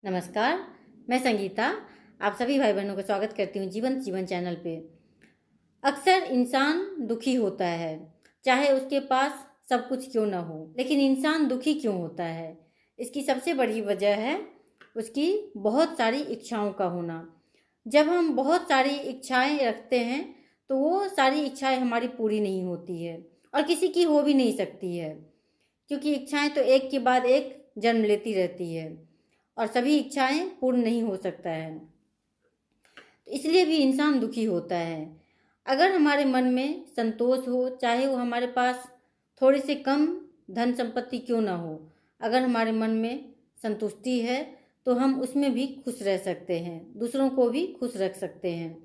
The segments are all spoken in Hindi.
नमस्कार, मैं संगीता आप सभी भाई बहनों का स्वागत करती हूँ जीवन चैनल पे। अक्सर इंसान दुखी होता है, चाहे उसके पास सब कुछ क्यों ना हो, लेकिन इंसान दुखी क्यों होता है? इसकी सबसे बड़ी वजह है उसकी बहुत सारी इच्छाओं का होना। जब हम बहुत सारी इच्छाएं रखते हैं तो वो सारी इच्छाएं हमारी पूरी नहीं होती है और किसी की हो भी नहीं सकती है, क्योंकि इच्छाएं तो एक के बाद एक जन्म लेती रहती है और सभी इच्छाएं पूर्ण नहीं हो सकता है। तो इसलिए भी इंसान दुखी होता है। अगर हमारे मन में संतोष हो, चाहे वो हमारे पास थोड़े से कम धन संपत्ति क्यों ना हो, अगर हमारे मन में संतुष्टि है तो हम उसमें भी खुश रह सकते हैं, दूसरों को भी खुश रख सकते हैं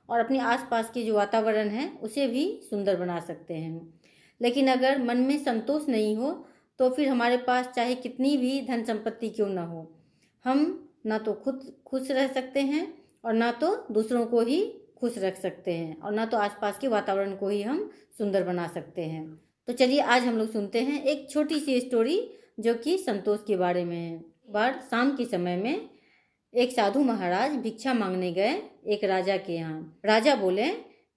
और अपने आसपास के जो वातावरण है उसे भी सुंदर बना सकते हैं। लेकिन अगर मन में संतोष नहीं हो तो फिर हमारे पास चाहे कितनी भी धन संपत्ति क्यों ना हो, हम ना तो खुद खुश रह सकते हैं और ना तो दूसरों को ही खुश रख सकते हैं और ना तो आसपास के वातावरण को ही हम सुंदर बना सकते हैं। तो चलिए आज हम लोग सुनते हैं एक छोटी सी स्टोरी जो कि संतोष के बारे में है। एक बार शाम के समय में एक साधु महाराज भिक्षा मांगने गए एक राजा के यहाँ। राजा बोले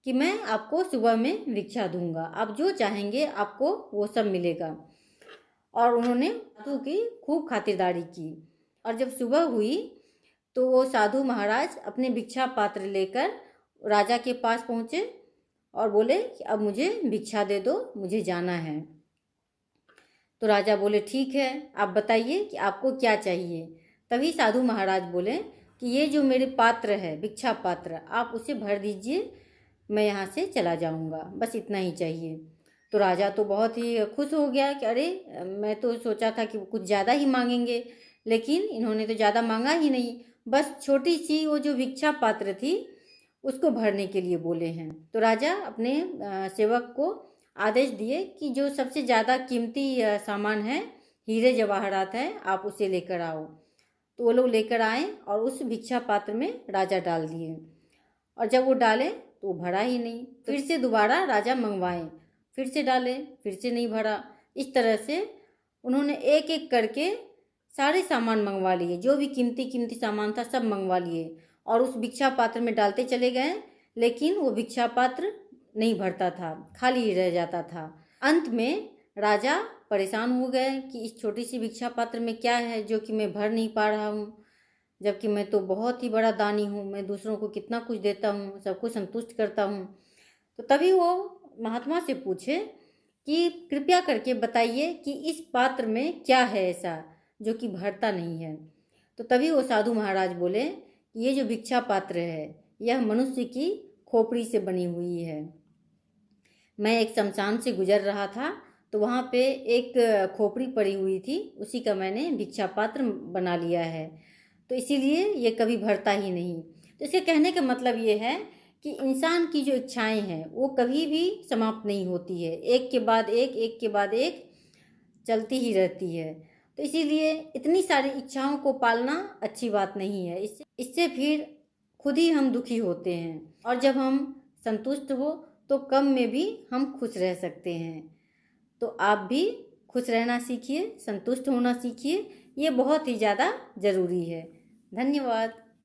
कि मैं आपको सुबह में भिक्षा दूंगा, आप जो चाहेंगे आपको वो सब मिलेगा। और उन्होंने साधु की खूब खातिरदारी की और जब सुबह हुई तो वो साधु महाराज अपने भिक्षा पात्र लेकर राजा के पास पहुँचे और बोले कि अब मुझे भिक्षा दे दो, मुझे जाना है। तो राजा बोले ठीक है, आप बताइए कि आपको क्या चाहिए। तभी साधु महाराज बोले कि ये जो मेरे पात्र है, भिक्षा पात्र, आप उसे भर दीजिए, मैं यहाँ से चला जाऊँगा, बस इतना ही चाहिए। तो राजा तो बहुत ही खुश हो गया कि अरे, मैं तो सोचा था कि कुछ ज़्यादा ही मांगेंगे, लेकिन इन्होंने तो ज़्यादा मांगा ही नहीं, बस छोटी सी वो जो भिक्षा पात्र थी उसको भरने के लिए बोले हैं। तो राजा अपने सेवक को आदेश दिए कि जो सबसे ज़्यादा कीमती सामान है, हीरे जवाहरात है, आप उसे लेकर आओ। तो वो लोग लेकर आए और उस भिक्षा पात्र में राजा डाल दिए और जब वो डाले तो वो भरा ही नहीं। फिर से दोबारा राजा मंगवाए, फिर से डाले, फिर से नहीं भरा। इस तरह से उन्होंने एक एक करके सारे सामान मंगवा लिए, जो भी कीमती कीमती सामान था सब मंगवा लिए और उस भिक्षा पात्र में डालते चले गए, लेकिन वो भिक्षा पात्र नहीं भरता था, खाली ही रह जाता था। अंत में राजा परेशान हो गए कि इस छोटी सी भिक्षा पात्र में क्या है जो कि मैं भर नहीं पा रहा हूँ, जबकि मैं तो बहुत ही बड़ा दानी हूँ, मैं दूसरों को कितना कुछ देता हूँ, सबको संतुष्ट करता हूँ। तो तभी वो महात्मा से पूछे कि कृपया करके बताइए कि इस पात्र में क्या है ऐसा जो कि भरता नहीं है। तो तभी वो साधु महाराज बोले कि ये जो भिक्षा पात्र है यह मनुष्य की खोपड़ी से बनी हुई है। मैं एक शमशान से गुजर रहा था तो वहाँ पे एक खोपड़ी पड़ी हुई थी, उसी का मैंने भिक्षा पात्र बना लिया है, तो इसीलिए ये कभी भरता ही नहीं। तो इसके कहने का मतलब ये है कि इंसान की जो इच्छाएं हैं वो कभी भी समाप्त नहीं होती है, एक के बाद एक चलती ही रहती है। तो इसीलिए इतनी सारी इच्छाओं को पालना अच्छी बात नहीं है, इससे फिर खुद ही हम दुखी होते हैं और जब हम संतुष्ट हो तो कम में भी हम खुश रह सकते हैं। तो आप भी खुश रहना सीखिए, संतुष्ट होना सीखिए, ये बहुत ही ज़्यादा ज़रूरी है। धन्यवाद।